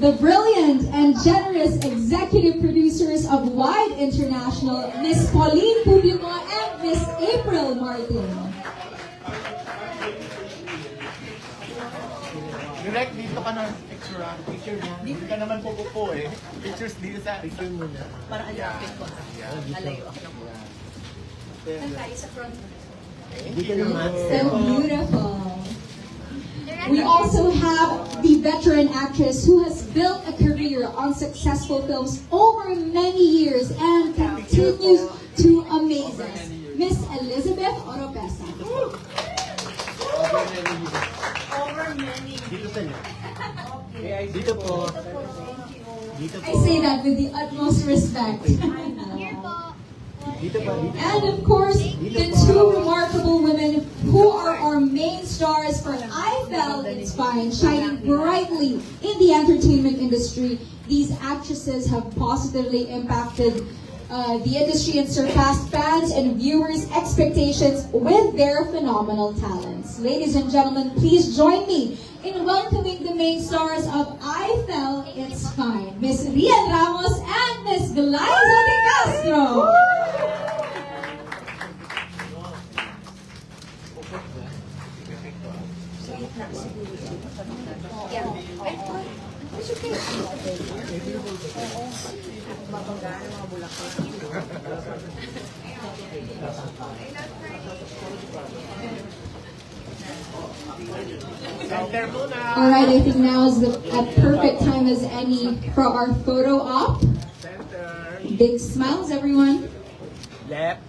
the brilliant and generous executive producers of Wide International, Miss Pauline Pubico and Miss April Martin. Direct, dito ka na picture ah. Picture niya. Hindi ka naman po eh. Pictures dito sa... Picture muna. Para alapit ko. Alayo ako ng muna. Saan tayo sa front? Hindi ka naman. So beautiful. We also have the veteran actress who has built a career on successful films over many years and continues to amaze us. Miss Elizabeth Oropesa. Over many years. Dito po. Dito po. I say that with the utmost respect. Dito po. And of course, the two remarkable women who are our main stars for I Felt It's Fine, shining brightly in the entertainment industry. These actresses have positively impacted the industry and surpassed fans and viewers' expectations with their phenomenal talents. Ladies and gentlemen, please join me in welcoming the main stars of I Felt It's Fine, Miss Rian Ramos and Miss Glyza De Castro. Alright, I think now is the perfect time as any for our photo op. Big smiles, everyone. Left.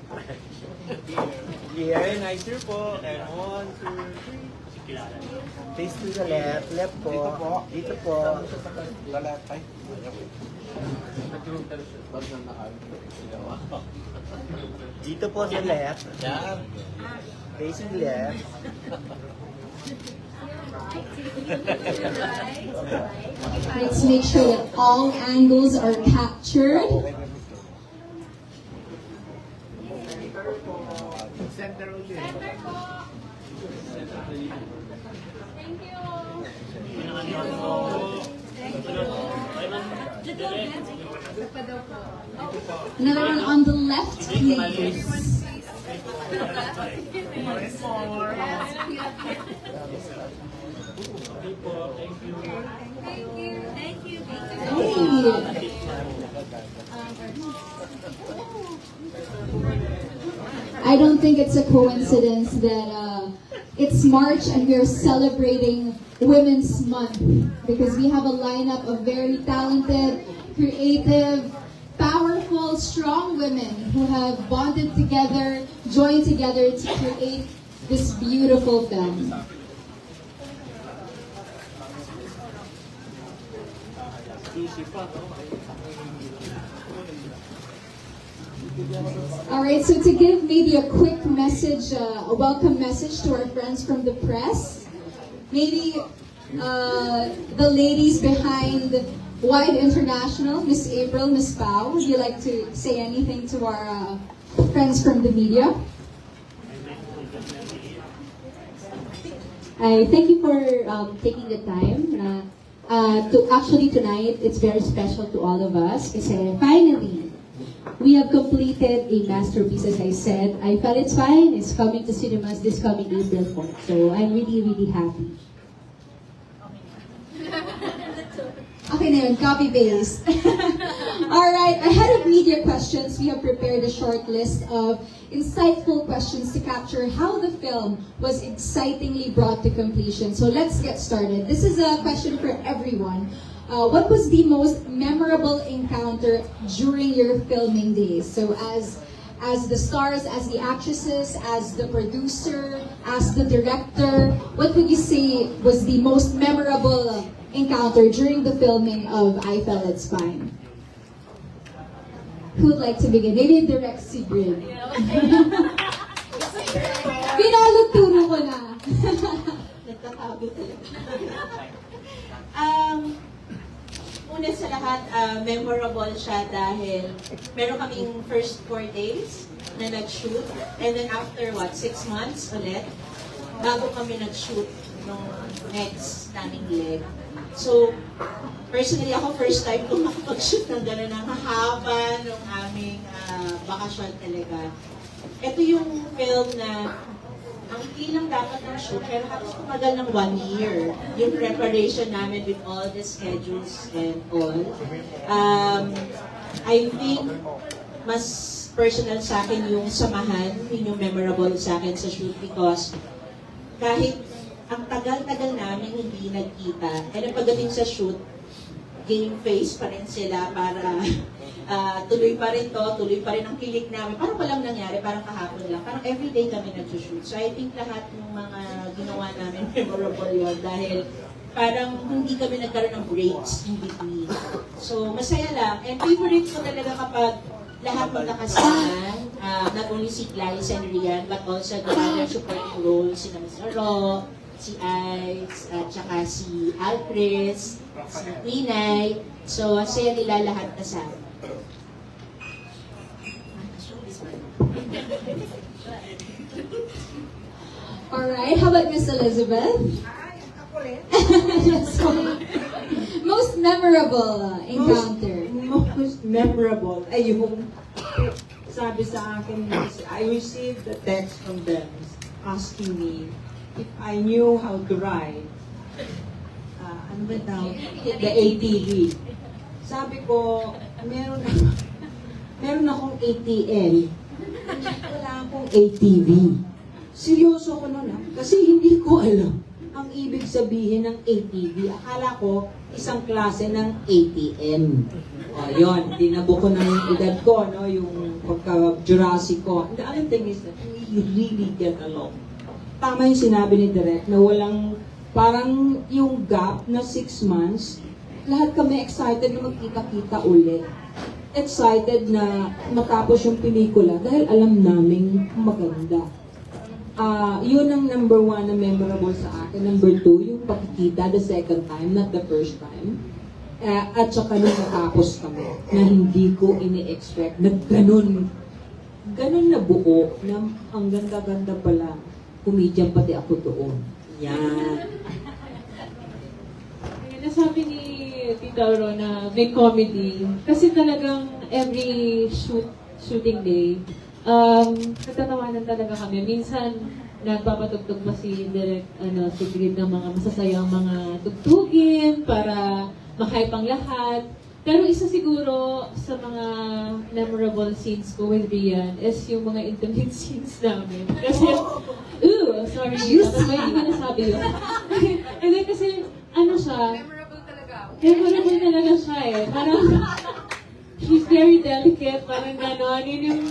Here, nicer po. And 1, 2, 3. Face to the left. Left po. Dito po. Dito po sa left. Facing left. Let's make sure that all angles are captured. Center ulit. Another one on the left, please. I don't think it's a coincidence that it's March and we're celebrating Women's Month because we have a lineup of very talented, creative, powerful, strong women who have bonded together, joined together to create this beautiful film. Alright, so to give maybe a quick message, a welcome message to our friends from the press, maybe the ladies behind Wide International, Miss April, Miss Pao, would you like to say anything to our friends from the media? I thank you for taking the time. Actually tonight, it's very special to all of us kasi finally, we have completed a masterpiece, as I said. I Felt It's Fine. It's coming to cinemas this coming April 4th. So I'm really, really happy. Okay na yun, copy-paste. Alright, ahead of media questions, we have prepared a short list of insightful questions to capture how the film was excitingly brought to completion. So let's get started. This is a question for everyone. What was the most memorable encounter during your filming days? So as the stars, as the actresses, as the producer, as the director, what would you say was the most memorable encounter during the filming of I Felt It's Fine? Who would like to begin? Maybe direct Sigrid. Pinaluturo ko na. Nagkakabi talaga. Una sa lahat, memorable siya dahil meron kaming first 4 days na nag-shoot. And then after 6 months ulit, bago kami nag-shoot nung next naming leg. So, personally ako, first time ko makapag-shoot ng gano'n ng hahaba ng aming bakasyon talaga. Ito yung film na ang hindi lang dapat ng shoot, pero halos tumagal ng 1 year. Yung preparation namin with all the schedules and all. I think mas personal sa akin yung samahan, yun yung memorable sa akin sa shoot because kahit ang tagal-tagal namin hindi nagkita, and pagdating sa shoot, game face pa rin sila para tuloy pa rin to, tuloy pa rin ang kilig namin. Parang walang nangyari, parang kahapon lang. Parang everyday kami nag-shoot. So I think lahat ng mga ginawa namin memorable yun dahil parang hindi kami nagkaroon ng breaks in between. So masaya lang. And favorite ko talaga kapag lahat magkakasama, not only si Gladys and Rian, but also the other supporting roles, si Mr. Ro, si Ice, at saka si Alcris, si Inay. So, saya nila lahat kasama. Alright, how about Miss Elizabeth? So, most memorable encounter. Most memorable ay yung sabi sa akin, I received a text from them asking me if I knew how to ride ano ba daw? The ATV. Sabi ko, meron akong ATL. Wala akong ATV. Seryoso ko nun kasi hindi ko alam ang ibig sabihin ng ATV. Akala ko isang klase ng ATM. O, yun, tinabo ko na yung edad ko, no? Yung pagka-Jurassic ko. And the other thing is that we really get along. Tama yung sinabi ni Direk na walang, parang yung gap na 6 months, lahat kami excited na magkita-kita ulit. Excited na matapos yung pelikula dahil alam naming maganda. Yun ang number 1 na memorable sa akin. Number 2, yung pagkikita the second time, not the first time. At saka nung natapos kami, na hindi ko ini-expect na ganun na buo, na ang ganda-ganda pala. Comedian pati ako doon. Yan. Nasabi ni Tita Ro na may comedy. Kasi talagang every shooting day, natatawanan talaga kami. Minsan, nagpapatugtog pa si Direk, si Grid ng mga masasayang mga tugtugin para ma-hype ang lahat. Pero isa siguro sa mga memorable scenes ko with Rian is yung mga intimate scenes namin. Kasi, sorry, pero hindi ko nasabi yun. And then kasi, siya, memorable talaga siya eh. Parang, she's very delicate, parang gano'n. Yun yung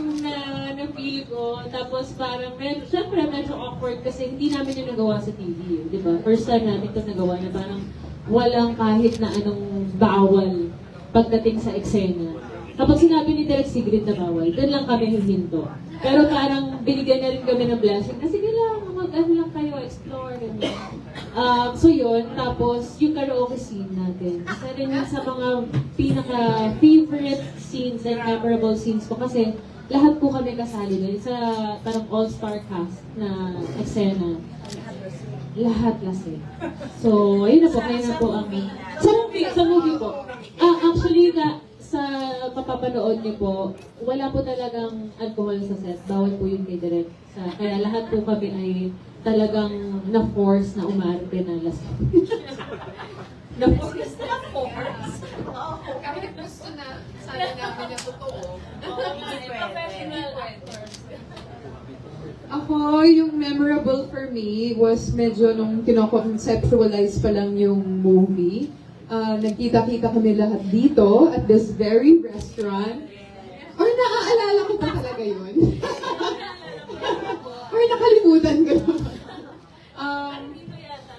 na-feel ko. Tapos parang, syempre medyo awkward kasi hindi namin yung nagawa sa TV. Di ba? First time namin ito nagawa na parang walang kahit na anong bawal pagdating sa eksena. Kapag sinabi ni Direk Sigrid na bawal, doon lang kami hihinto. Pero parang binigyan na rin kami ng blessing na sige lang, mag-ano lang kayo, explore. So yun, tapos yung karaoke scene natin. Isa rin yun sa mga pinaka-favorite scenes and memorable scenes ko kasi lahat po kami kasali doon. Sa parang all-star cast na eksena. Lahat lasing. So, ayun na po, kayo na po ang... Sa movie po. Actually, sa papapanood niyo po, wala po talagang alcohol sa set. Bawal po yung kay Direk. Kaya lahat po kami ay talagang na-force na umarte na lasing. Na-force na force? Kami gusto na sana namin na totoo. Professional writers. Ako, yung memorable for me was medyo nung kino-conceptualize pa lang yung movie. Nagkita-kita kami lahat dito at this very restaurant. Or naaalala ko ba talaga yun? Or nakalimutan ko naman.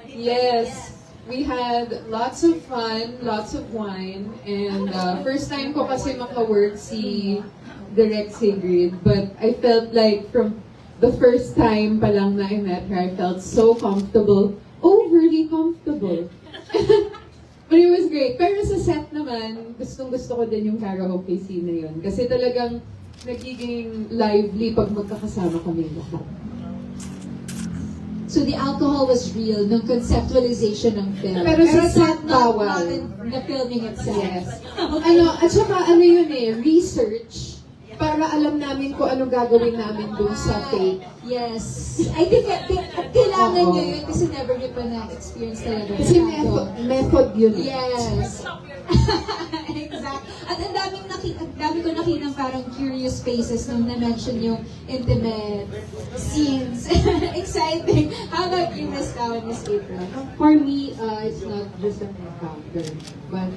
Yes, we had lots of fun, lots of wine, and first time ko kasi maka-work si Direk Sigrid, but I felt like from the first time pa lang na I met her, I felt so comfortable, overly comfortable. But it was great. Pero sa set naman, gustong-gusto ko din yung karaoke scene na yun. Kasi talagang nagiging lively pag magkakasama kami lahat. So the alcohol was real nung conceptualization ng film. Pero sa set not bawal. in the filming itself. Yes. At saka yun research para alam namin kung ano gagawin namin dun sa fake. Yes. I think kailangan Oo. nyo yun kasi never nyo pa na-experience talaga. Kasi method yun. Yes. Exactly. At ang dami ko nakita parang curious faces nung na-mention yung intimate scenes. Exciting. How about you, Miss Kao and Miss April? For me, it's not just an encounter, but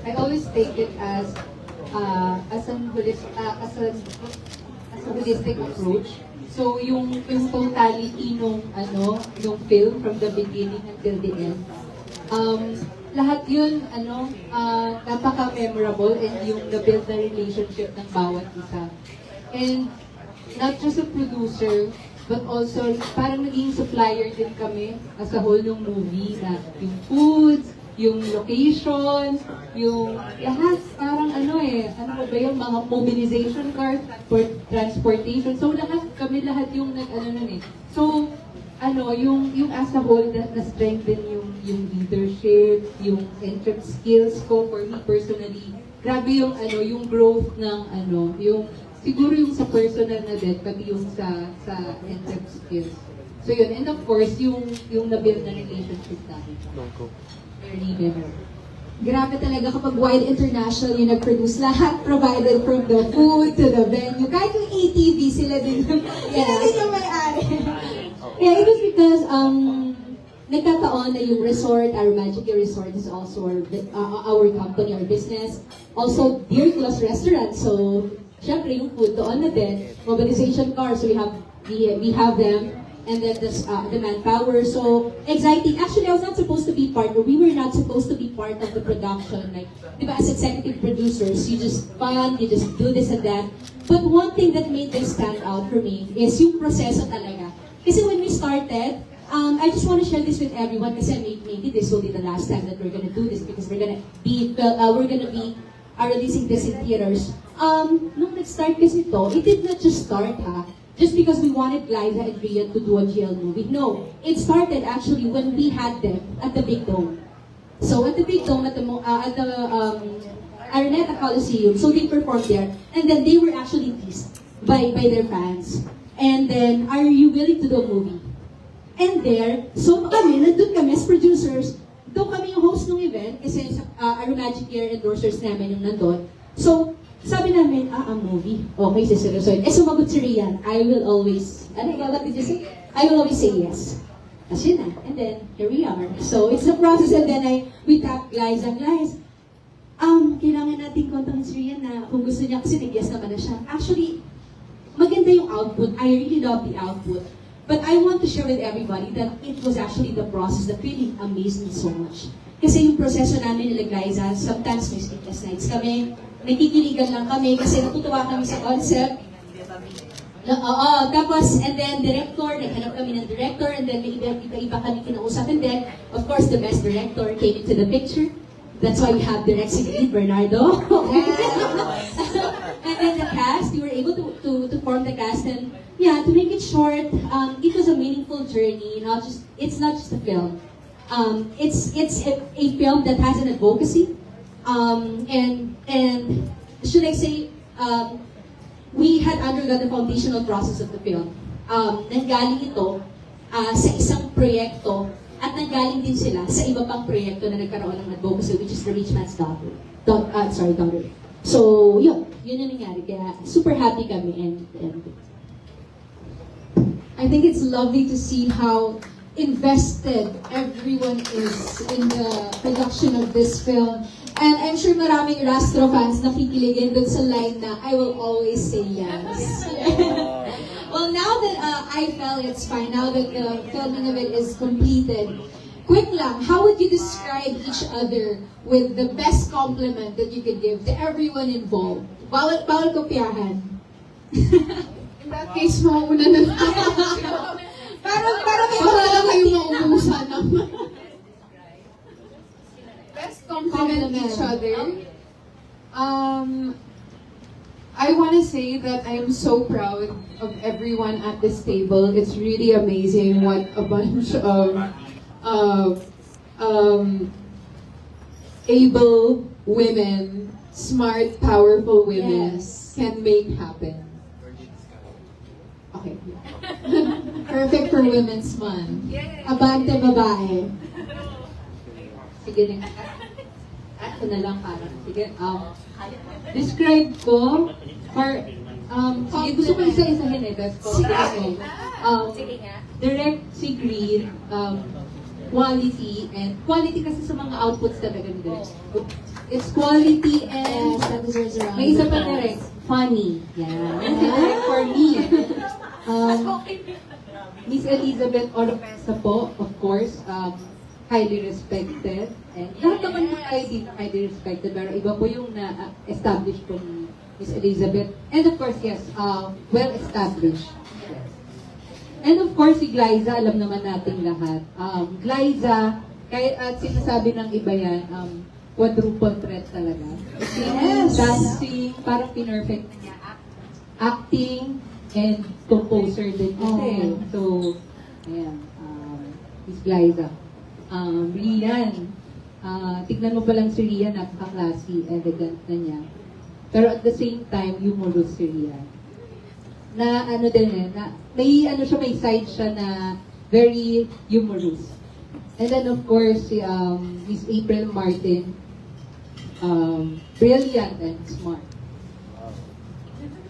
I always take it as a holistic approach. So yung totality nung film from the beginning until the end. Lahat yun napaka-memorable and yung na-build na relationship ng bawat isa. And not just a producer, but also parang naging supplier din kami as a whole ng movie na yung foods, yung locations, yung lahat parang ano ba yung mga mobilization cars, transportation. So lahat yung So yung as a whole na-strengthen yung leadership, yung entrance skills ko for me personally. Grabe yung growth ng yung siguro yung sa personal na din, pati yung sa entrance skills. So yun, and of course, yung na-build na relationship namin. Very memorable. Grabe talaga kapag Wild International yung nag-produce. Lahat provided from the food to the venue. Kahit yung ATV, sila din yung may-ari. Yeah, it was because nagkataon na yung resort, our Magic Resort is also our company, our business. Also, Dear Claus Restaurant. So, syempre yung food doon na din. Mobilization cars, so we have them. And then the manpower. So, exciting. Actually, I was not supposed to be part, or we were not supposed to be part of the production. Like, diba, as executive producers, you just fun, you just do this and that. But one thing that made this stand out for me is yung proseso talaga. Kasi when we started, I just want to share this with everyone kasi maybe this will be the last time that we're gonna do this because we're gonna be releasing this in theaters. Nung nag-start kasi ito, it did not just start just because we wanted Liza and Rian to do a GL movie. No, it started actually when we had them at the Big Dome. So at the Big Dome, at the Araneta Coliseum, so they performed there, and then they were actually teased by their fans. And then, are you willing to do a movie? And there, so nandun kami as producers, doon kami yung host ng event, kasi our Magic Year endorsers namin yung nandun. So, sabi namin, a movie. Okay, siseryosoin. Sumagot si Rian, I will always, what did you say? I will always say yes. Kasi na. And then, here we are. So, it's the process. And then, we tapped Liza. Kailangan natin kontakin si Rian na kung gusto niya, kasi nag-yes naman na siya. Actually, maganda yung output. I really love the output. But I want to share with everybody that it was actually the process that really amazed me so much. Kasi yung proseso namin nila Liza, sometimes may sleepless nights kami, nagkikiligan lang kami kasi natutuwa kami sa concept. Tapos, and then director, naghanap kami ng director, and then may iba kami kinausap. And then, of course, the best director came into the picture. That's why we have Direct Sigrid Bernardo. And then the cast, we were able to form the cast, and yeah, to make it short, it was a meaningful journey. It's not just a film. It's a film that has an advocacy. And should I say, we had undergone the foundational process of the film. Nanggaling ito sa isang proyekto at nanggaling din sila sa iba pang proyekto na nagkaroon ng advocacy, which is The Rich Man's Daughter. Daughter. So, yun yung nangyari. Kaya super happy kami and I think it's lovely to see how invested everyone is in the production of this film. And I'm sure maraming Rastro fans nakikiligin dun sa line na, I will always say yes. Well, now that I felt it's fine, now that the filming of it is completed, quick lang, how would you describe each other with the best compliment that you could give to everyone involved? Bawal kopyahan. In that case, mauna na Parang may para lang kayo maubusan naman. Best compliment each other. I want to say that I am so proud of everyone at this table. It's really amazing what a bunch of able women, smart, powerful women Yes. can make happen. Okay. Perfect for Women's Month. Abante babae. Sige na. Ako na lang parang. Sige. Describe ko or sige, gusto ko isa-isahin eh. That's Sige. direct si Green, quality and quality kasi sa mga outputs talaga ni Direk. It's quality and Yes, that deserves a round. may isa pa direct, funny. Yan. Yan si Direk for me. Miss Elizabeth Oropesa po, of course, highly respected. And lahat naman po tayo dito highly respected, pero iba po yung na-establish po ni Miss Elizabeth. And of course, yes, well-established. And of course, si Glyza, alam naman nating lahat. Glyza, kahit at sinasabi ng iba yan, quadruple threat talaga. Yes! Dancing, parang pinerfect niya. Acting, and composer din kasi. Oh. So, ayan, Miss Glyza. Rian, tignan mo pa lang si Rian, napaka-classy, elegant na niya. Pero at the same time, humorous si Rian. Na ano din na may ano siya, may side siya na very humorous. And then of course, si Miss April Martin, brilliant and smart.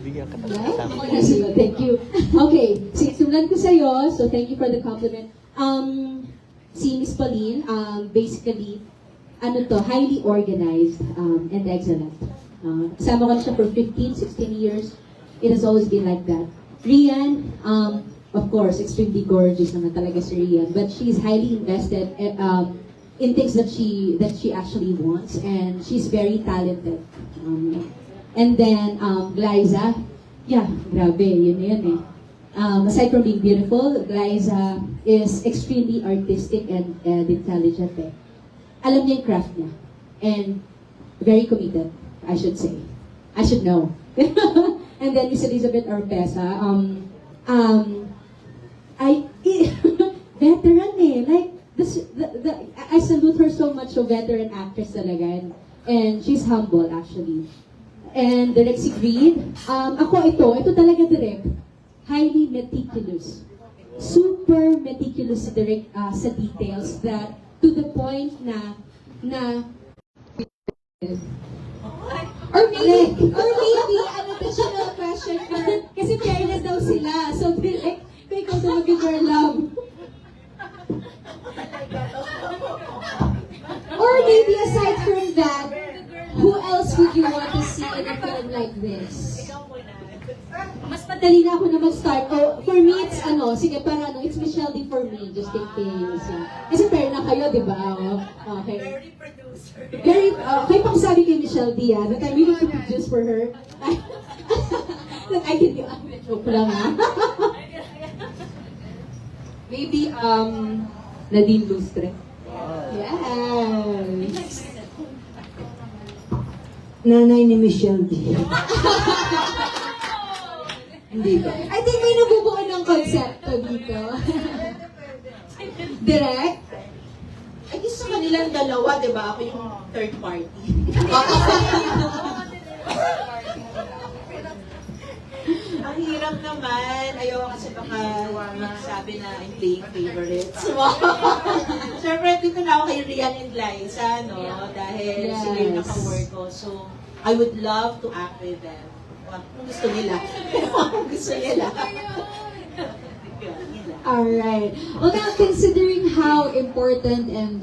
Bigyan ka Yeah? talaga. Oh, yes, thank you. Okay, simulan ko sa'yo. So, thank you for the compliment. Si Miss Pauline, basically, ano to, highly organized and excellent. Kasama ko na siya for 15, 16 years. It has always been like that. Rian, of course, extremely gorgeous naman talaga si Rian. But she's highly invested in things that she actually wants. And she's very talented. And then, Glyza, yeah, grabe, yun na yun eh. Aside from being beautiful, Glyza is extremely artistic and intelligent eh. Alam niya yung craft niya. And very committed, I should say. I should know. And then Miss Elizabeth Oropesa, veteran eh. Like, I salute her so much, so veteran actress talaga. And she's humble actually. And Direk si Green, ako ito talaga Direk, highly meticulous. Super meticulous si Direk sa details that to the point na Or maybe, additional question for, kasi fairness daw sila. So, direct, kung ikaw daw mag-girl love. Or maybe aside from that, who else would you want to see in a film like this? Mas madali na ako na mag-start. Oh, for me, it's sige, para it's Michelle D for me, just in case. Kasi fair na kayo, di ba? Oh, okay. Very, kayo pang sabi kay Michelle D, that I'm willing to produce for her. That I can do, joke lang Maybe Nadine Lustre. Yes. Nanay ni Michelle D. Hindi ba? I think may nabubuo ng konsepto dito. Direct? Ay, gusto ka nilang dalawa, di ba? Ako yung third party. Ang hirap naman. Ayaw kasi baka sabi na I'm playing favorites. Siyempre, dito na ako kay Rian and Liza, no? Dahil Yes. sila yung naka-work ko. So, I would love to act with them. Kung gusto nila. Kung gusto nila. Alright. Well, now, considering how important and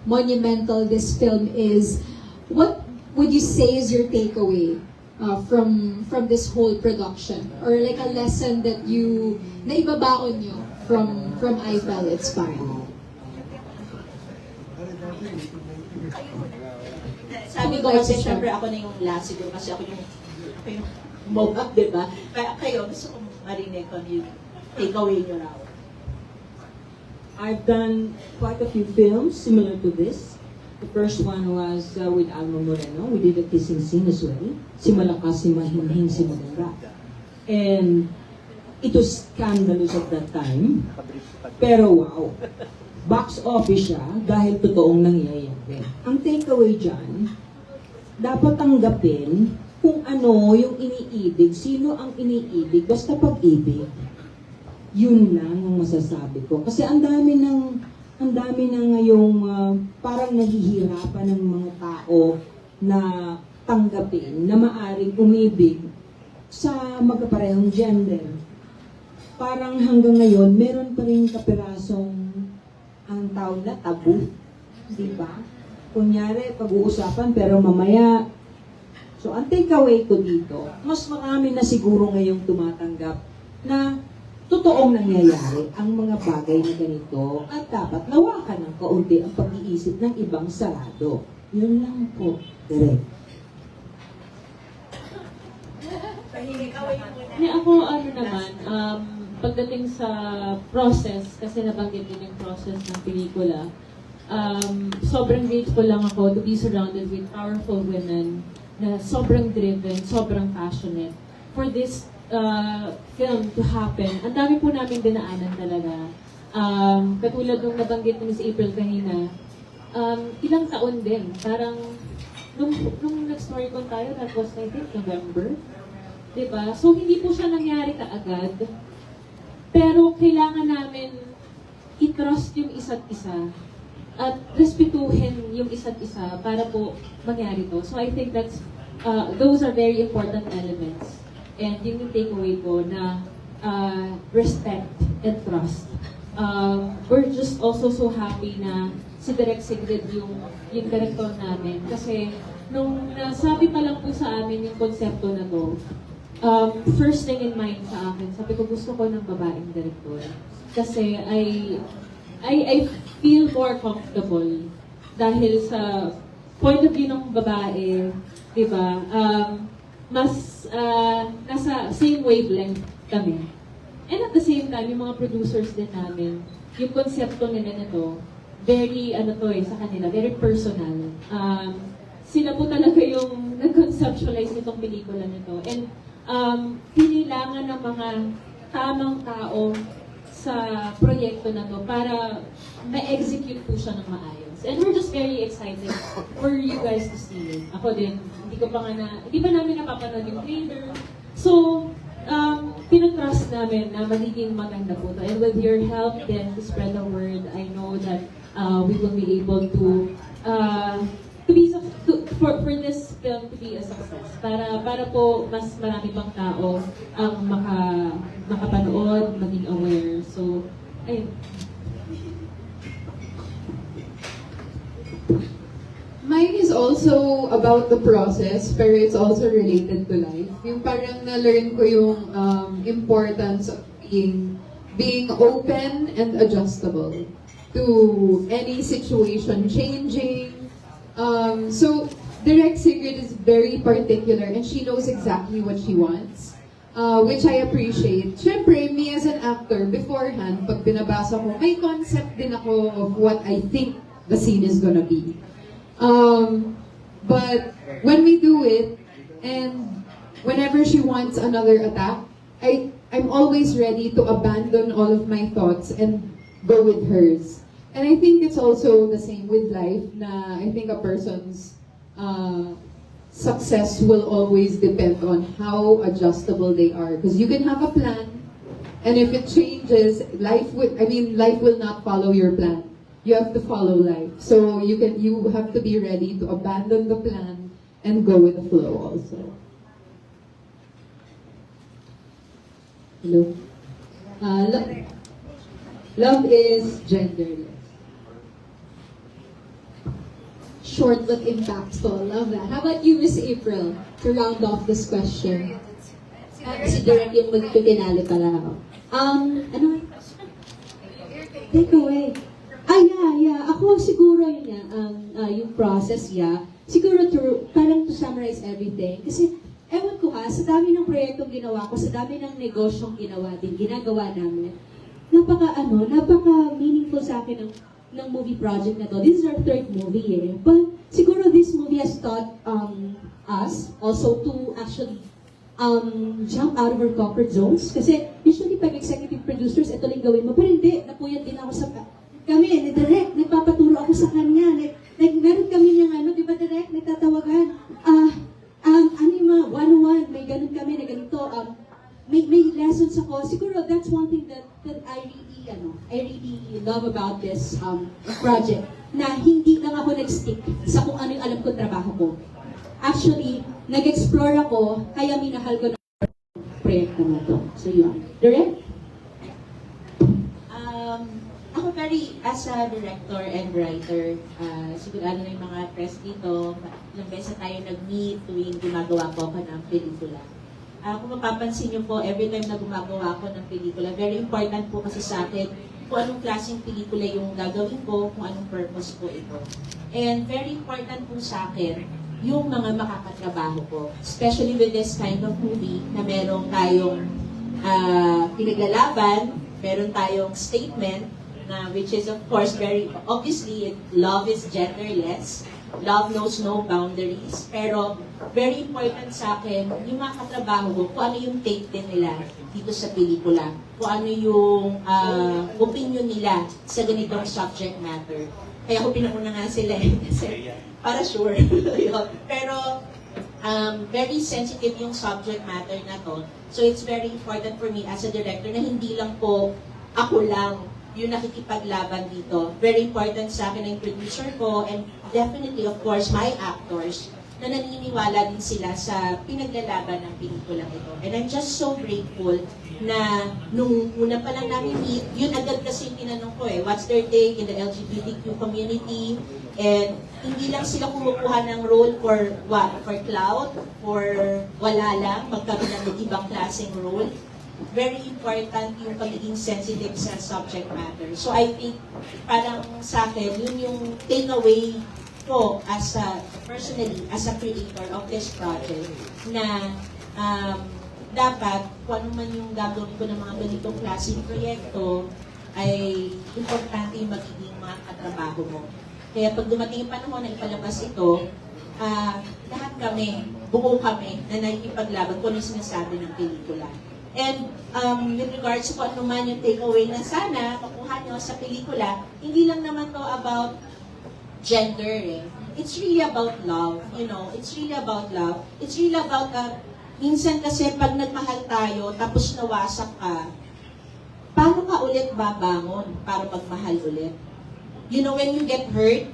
monumental this film is, what would you say is your takeaway from this whole production? Or like a lesson that you, naibabaon nyo from I Fell It's Fine? Sabi ko kasi, syempre ako na yung last siguro kasi ako yung mobile, di ba? Kaya kayo, gusto kong marinig kung yung takeaway nyo raw. I've done quite a few films similar to this. The first one was with Alma Moreno. We did a kissing scene as well. Si Malakas, si Mahinhing, si Maganda. And it was scandalous at that time. Pero wow, box office siya dahil totoong nangyayari. Ang takeaway dyan, dapat tanggapin kung ano yung iniibig, sino ang iniibig, basta pag-ibig. Yun lang ang masasabi ko. Kasi ang dami na ngayong parang nahihirapan ng mga tao na tanggapin na maaring umibig sa magkaparehong gender. Parang hanggang ngayon, meron pa rin kapirasong ang tawag na tabu. Di ba? Kunyari, pag-uusapan, pero mamaya. So, ang takeaway ko dito, mas marami na siguro ngayong tumatanggap na totoong nangyayari ang mga bagay na ganito at dapat lawakan ng kaunti ang pag-iisip ng ibang sarado. Yun lang po, direct. Hindi, ako ano naman, pagdating sa process, kasi nabanggit din yung process ng pelikula, sobrang grateful lang ako to be surrounded with powerful women na sobrang driven, sobrang passionate for this film to happen. Ang dami po namin dinaanan talaga. Katulad nung nabanggit ni Miss April kanina, ilang taon din. Parang, nung nag-story ko tayo, that was, I think, November. Diba? So, hindi po siya nangyari kaagad. Pero, kailangan namin i-trust yung isa't isa at respetuhin yung isa't isa para po mangyari to. So, I think those are very important elements. And yun yung takeaway ko na respect and trust. We're just also so happy na si Direk Sigrid yung director namin. Kasi nung nasabi pa lang po sa amin yung konsepto na to, first thing in mind sa akin, sabi ko gusto ko ng babaeng director. Kasi I feel more comfortable dahil sa point of view ng babae, di ba? Mas nasa same wavelength kami. And at the same time, yung mga producers din namin, yung konsepto nila nito, very, sa kanila, very personal. Sila po talaga yung nag-conceptualize nitong pelikula nito. And kailangan ng mga tamang tao sa proyekto na to para ma-execute po siya ng maayos. And we're just very excited for you guys to see it. Ako din, hindi ba namin napapanood yung trailer? So, pinatrust namin na magiging maganda po to. And with your help then to spread the word, I know that we will be able to for this film to be a success. Para po mas marami pang tao ang makapanood, maging aware. So, ayun. Mine is also about the process, pero it's also related to life. Yung parang na-learn ko yung importance of being open and adjustable to any situation changing. So, Direk Sigrid is very particular and she knows exactly what she wants, which I appreciate. Siyempre, me as an actor, beforehand, pag binabasa ko, may concept din ako of what I think the scene is gonna be. But when we do it, and whenever she wants another attack, I'm always ready to abandon all of my thoughts and go with hers. And I think it's also the same with life, na I think a person's success will always depend on how adjustable they are. Because you can have a plan, and if it changes, life will not follow your plan. You have to follow life. So you have to be ready to abandon the plan and go with the flow also. Hello? Love is genderless. Short but impactful. Love that. How about you, Miss April, to round off this question? Si Direk yung magpipinali pala ako. Ano? Take away. Yeah. Ako siguro yun nga, yung process, siguro parang to summarize everything. Kasi, ewan ko sa dami ng proyektong ginawa ko, sa dami ng negosyong ginagawa namin, napaka meaningful sa akin ng ng movie project na to. This is our third movie eh. But siguro this movie has taught us also to actually jump out of our comfort zones. Kasi usually pag executive producers, ito lang gawin mo. Pero hindi, napuyat din ako sa... Kami, direct, nagpapaturo ako sa kanya. Meron kami ng ano, di ba direct, nagtatawagan. Ano yung mga one-on-one, may ganun kami na ganito. May lessons ako. Siguro that's one thing that I really love about this project. Na hindi lang ako nag-stick sa kung ano yung alam kong trabaho ko. Actually, nag-explore ako, kaya minahal ko na proyekto na to. So yun. Direct? Ako as a director and writer, sigurado na yung mga press dito, ilang beses tayo nag-meet tuwing gumagawa ko ng pelikula. Kung mapapansin niyo po, every time na gumagawa ko ng pelikula, very important po kasi sa akin kung anong klaseng pelikula yung gagawin ko, kung anong purpose po ito. And very important po sa akin yung mga makakatrabaho ko. Especially with this kind of movie na meron tayong pinaglalaban, meron tayong statement, which is of course very obviously love is genderless, love knows no boundaries, pero very important sa akin yung mga katrabaho ko, kung ano yung take din nila dito sa pelikula, kung ano yung opinion nila sa ganitong subject matter. Kaya ako pinamuna nga sila kasi para sure. Pero very sensitive yung subject matter na to, so it's very important for me as a director na hindi lang po ako lang yung nakikipaglaban dito. Very important sa akin ang producer ko and definitely, of course, my actors na naniniwala din sila sa pinaglalaban ng pelikulang ito. And I'm just so grateful na nung una pa lang namin meet, yun agad kasi yung tinanong ko what's their take in the LGBTQ community? And hindi lang sila kumukuha ng role for what? For clout? For wala lang? Magkaroon ng ibang klaseng role? Very important yung pagiging sensitive sa subject matter. So I think, parang sa akin, yun yung takeaway ko as personally, as a creator of this project, na dapat, kung ano man yung gagawin ko ng mga ganitong klaseng proyekto, ay importante yung magiging mga katrabaho mo. Kaya pag dumating yung panahon na ipalabas ito, lahat kami, buo kami, na nakikipaglaban kung ano yung sinasabi ng pelikula. And with regards to ano man yung takeaway na sana makuha nyo sa pelikula, hindi lang naman to about gender It's really about love, It's really about love. It's really about, minsan kasi pag nagmahal tayo, tapos nawasak ka, paano ka ulit babangon para magmahal ulit? When you get hurt,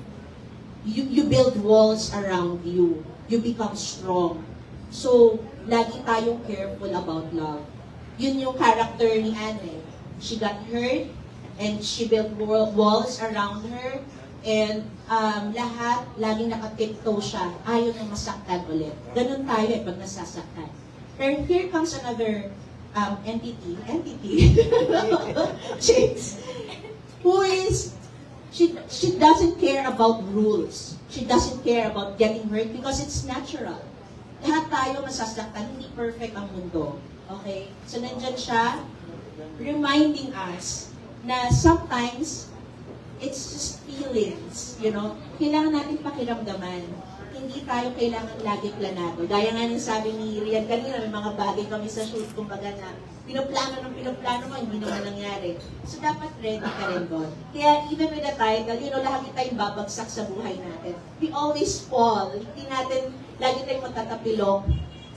you build walls around you. You become strong. So, lagi tayong careful about love. Yun yung character ni Anne. She got hurt, and she built walls around her, and lahat, laging nakatiptoe siya. Ayaw na masaktan ulit. Ganun tayo pag nasasaktan. Pero here comes another entity, Chicks, who is, she doesn't care about rules. She doesn't care about getting hurt because it's natural. Lahat tayo masasaktan, hindi perfect ang mundo. Okay? So, nandyan siya, reminding us na sometimes, it's just feelings, Kailangan natin pakiramdaman. Hindi tayo kailangan lagi planado. Gaya nga ng sabi ni Rian kanina, may mga bagay kami sa shoot, kumbaga na, pinoplano mo, hindi naman nangyari. So, dapat ready ka rin doon. Kaya, even with the title, lagi tayong babagsak sa buhay natin. We always fall. Hindi natin, lagi tayong matatapilok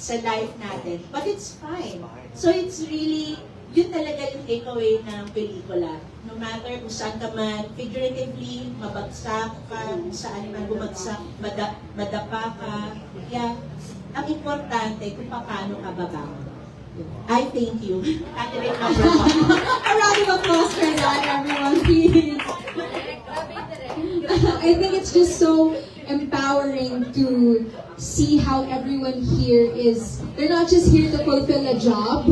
sa life natin. But it's fine. So it's really, yun talaga yung takeaway ng pelikula. No matter kung saan ka man, figuratively, mabagsak ka, kung saan man bumagsak, madapa ka. Yeah. Ang importante kung paano ka babangon. I thank you. A round of applause for that, everyone, please. I think it's just so empowering to see how everyone here they're not just here to fulfill a job,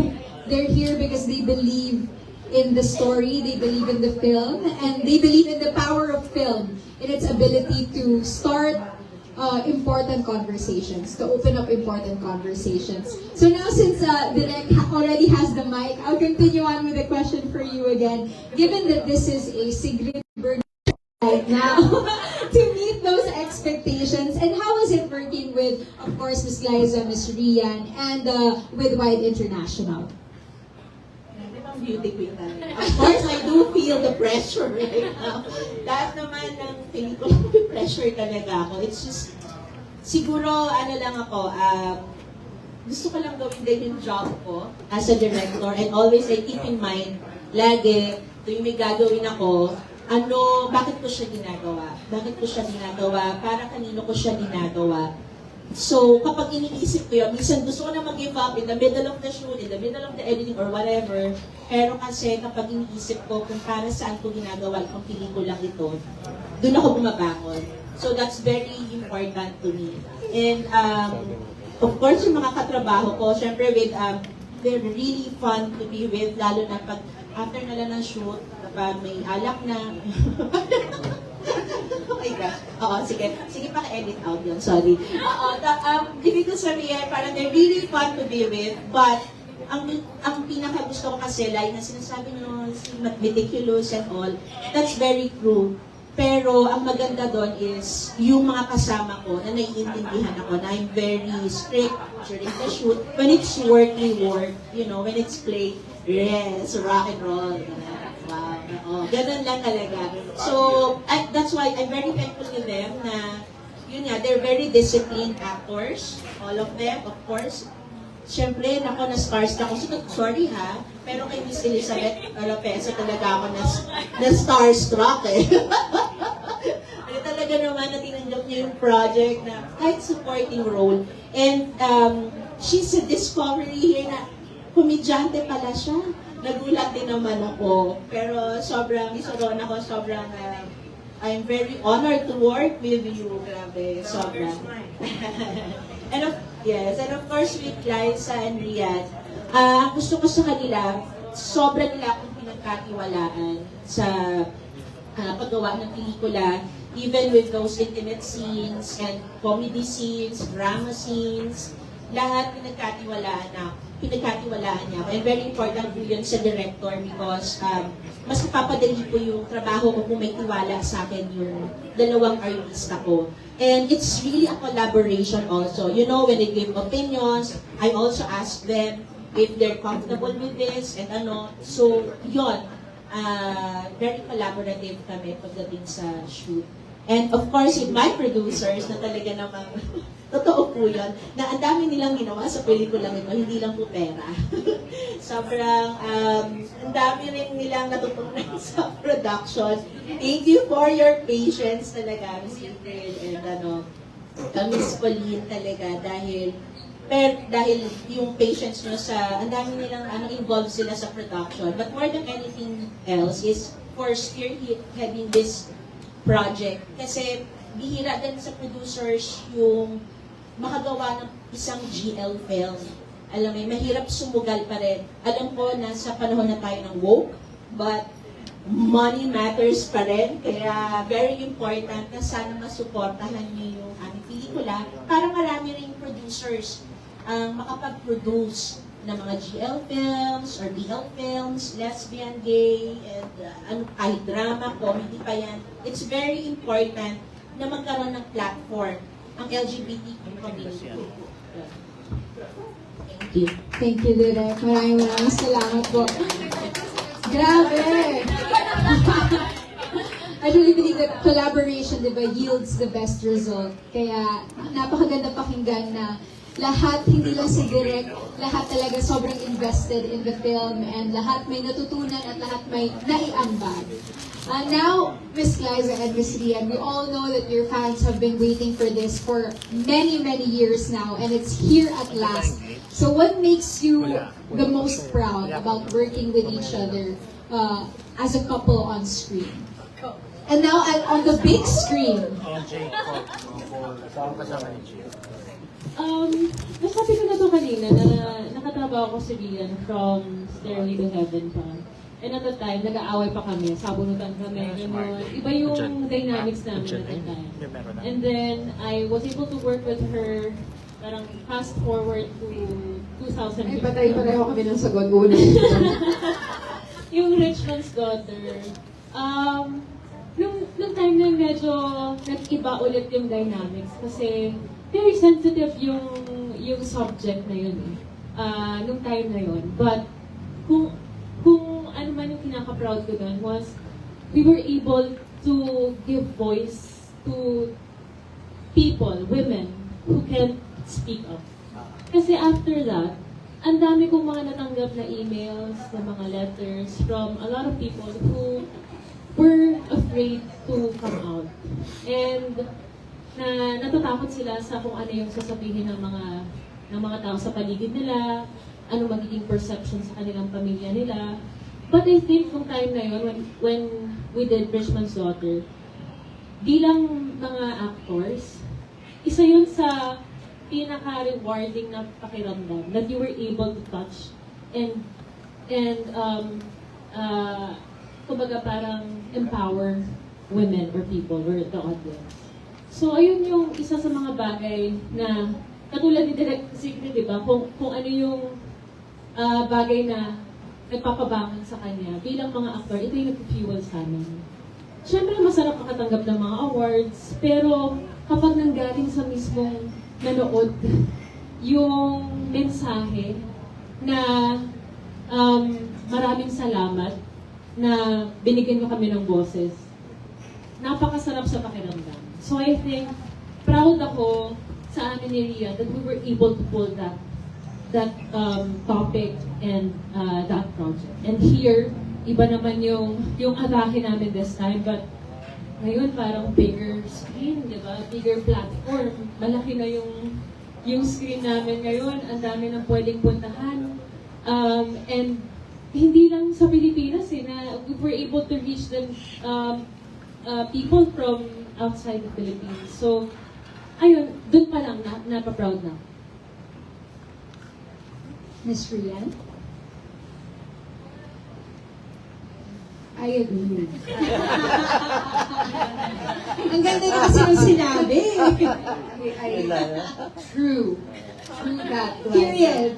they're here because they believe in the story, they believe in the film, and they believe in the power of film, in its ability to start important conversations, to open up important conversations. So now, since Direk already has the mic, I'll continue on with the question for you again. Given that this is a Sigrid right now to meet those expectations? And how is it working with, of course, Miss Liza, Miss Rian, and with Wide International? Beauty queen tayo. Of course, I do feel the pressure right now. Lahat naman ng pelikula, may pressure talaga ako. It's just, siguro, ano lang ako, gusto ko lang gawin din yung job ko as a director, and always I keep in mind, lagi, tuwing may gagawin ako, bakit ko siya ginagawa? Bakit ko siya ginagawa? Para kanino ko siya ginagawa? So, kapag iniisip ko yun, minsan gusto ko na mag-give up in the middle of the shoot, in the middle of the editing, or whatever. Pero kasi kapag iniisip ko kung para saan ko ginagawa itong pelikulang ito, doon ako bumabangon. So, that's very important to me. And, of course, yung mga katrabaho ko, syempre they're really fun to be with, lalo na pag after nila ng shoot, kapag may alak na. Oh my gosh. Oo, sige. Sige, paka-edit out yun. Sorry. Ibig ko sabihin, parang they're really fun to be with, but ang pinaka-gusto ko kasi, like na sinasabi nyo, meticulous and all, that's very true. Pero ang maganda doon is yung mga kasama ko na naiintindihan ako na I'm very strict during the shoot. When it's work, we work. You know, when it's play, yes, rock and roll. Wow. Ganun lang talaga. So, that's why I'm very thankful to them na, yun nga, they're very disciplined actors. All of them, of course. Siyempre, nako, na-starstruck ako. Sorry ha, pero kay Miss Elizabeth Lopez talaga ako na-starstruck eh. Ano talaga naman na tinanggap niya yung project na kahit supporting role. And she's a discovery here na komedyante pala siya. Nagulat din naman ako. Pero sobrang, isoron ako, sobrang, I'm very honored to work with you. Grabe, sobrang. And of course with Liza and Rian, ang gusto ko sa kanila, sobra nila akong pinagkatiwalaan sa paggawa ng pelikula, even with those intimate scenes and comedy scenes, drama scenes, lahat pinagkatiwalaan niya ako. And very important po yun sa director because mas napapadali po yung trabaho ko kung may tiwala sa akin yung dalawang artista ko. And it's really a collaboration also. You know, when they give opinions, I also ask them if they're comfortable with this and ano. So, yun. Very collaborative kami pagdating sa shoot. And of course, with my producers na talaga namang totoo po yun, na ang dami nilang ginawa sa pelikulang ito, hindi lang po pera. Sobrang, ang dami rin nilang natutunan sa production. Thank you for your patience talaga, Ms. April and Ms. Pauline talaga, dahil yung patience nyo sa, ang dami nilang involved sila sa production. But more than anything else is for spearheading this project. Kasi bihira din sa producers yung makagawa ng isang GL film. Alam mo, mahirap sumugal pa rin. Alam ko na sa panahon na tayo ng woke, but money matters pa rin. Kaya very important na sana masuportahan niyo yung aming pelikula para marami rin producers ang makapag-produce ng mga GL films or BL films, lesbian, gay, and kahit drama, comedy pa yan. It's very important na magkaroon ng platform ang LGBTQ community. Thank you. Thank you, Direk. Maraming salamat po. Grabe! I really believe that collaboration, di ba, yields the best result. Kaya napakaganda pakinggan na lahat, hindi lang si Direk, lahat talaga sobrang invested in the film and lahat may natutunan at lahat may naiambag. Now, Miss Liza and Miss Rian, we all know that your fans have been waiting for this for many, many years now and it's here at last. So what makes you the most proud about working with each other as a couple on screen? And now on the big screen. Nasabi ko na to kanina na nakatrabaho ko si Rian from Stairway to Heaven pa. And at the time, nag-aaway pa kami, sabunutan kami, gano'n. Iba yung dynamics namin at the time. And then, I was able to work with her, parang fast forward to 2015. Ay, patay-pareho kami ng sagot. Una. Yung Rich Man's Daughter. nung time na medyo nag-iba ulit yung dynamics kasi very sensitive yung subject na yun nung time na yun. But kung ano man yung kinaka-proud ko doon was we were able to give voice to people, women, who can speak up. Kasi after that, ang dami kong mga natanggap na emails, na mga letters from a lot of people who were afraid to come out. And natatakot sila sa kung ano yung sasabihin ng mga tao sa paligid nila, ano magiging perception sa kanilang pamilya nila. But I think nung time na yun, when we did Richmond's Daughter, bilang mga actors, isa yun sa pinaka-rewarding na pakiramdam that you were able to touch and kumbaga parang empower women or people or the audience. So ayun yung isa sa mga bagay na katulad ni Direct Sigrid, di ba? Kung ano yung bagay na nagpapabangon sa kanya bilang mga actor, ito yung nag-fuel sa amin. Siyempre masarap makatanggap ng mga awards, pero kapag nanggaling sa mismong nanood yung mensahe na maraming salamat na binigyan nyo kami ng boses, napakasarap sa pakiramdam. So I think, proud ako sa amin ni Ria that we were able to pull that topic and that project. And here, iba naman yung atake namin this time, but ngayon parang bigger screen, di ba? Bigger platform. Malaki na yung screen namin ngayon. Ang dami nang pwedeng puntahan. And hindi lang sa Pilipinas na we were able to reach them people from outside the Philippines. So, ayun, dun pa lang napaproud na. Miss Rian? I agree. Ang ganda na kasi yung sinabi. True that. Period.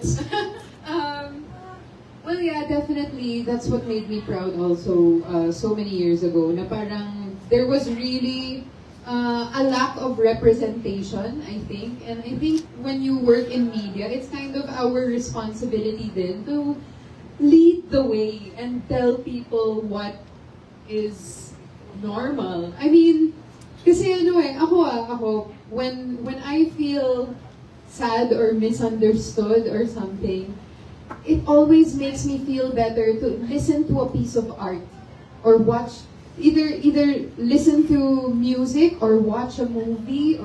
Well, yeah, definitely. That's what made me proud also so many years ago. Na parang there was really a lack of representation, I think. And I think when you work in media, it's kind of our responsibility then to lead the way and tell people what is normal. I mean, kasi ako, when I feel sad or misunderstood or something, it always makes me feel better to listen to a piece of art or watch, either listen to music or watch a movie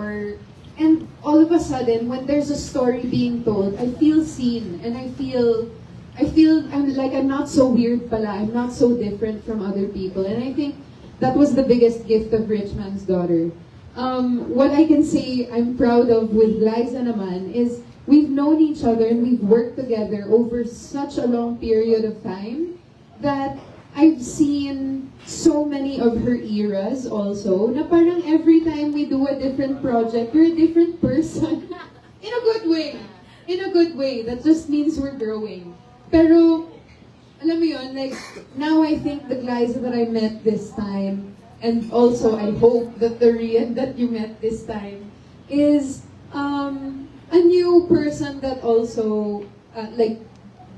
and all of a sudden, when there's a story being told, I feel seen and I feel I'm not so weird pala. I'm not so different from other people. And I think that was the biggest gift of Richmond's Daughter. What I can say I'm proud of with Liza naman is we've known each other and we've worked together over such a long period of time that I've seen so many of her eras also, na parang every time we do a different project, we're a different person. In a good way. In a good way. That just means we're growing. Pero, alam mo yun, like, now I think the Liza that I met this time, and also I hope that the Rian that you met this time, is a new person that also, like,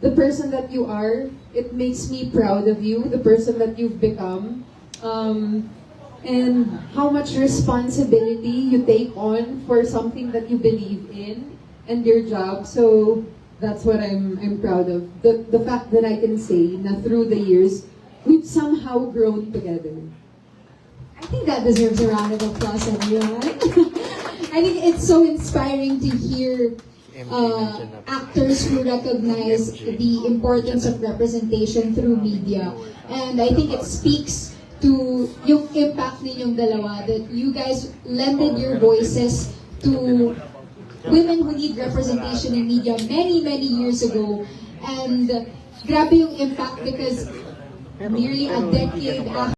the person that you are, it makes me proud of you, the person that you've become, and how much responsibility you take on for something that you believe in, and your job. So, that's what I'm proud of. The fact that I can say na through the years, we've somehow grown together. I think that deserves a round of applause, everyone. I think it's so inspiring to hear actors who recognize the importance of representation through media. And I think it speaks to yung impact ninyong dalawa, that you guys lended your voices to women who need representation in media many, many years ago. And grabe yung impact because nearly a decade after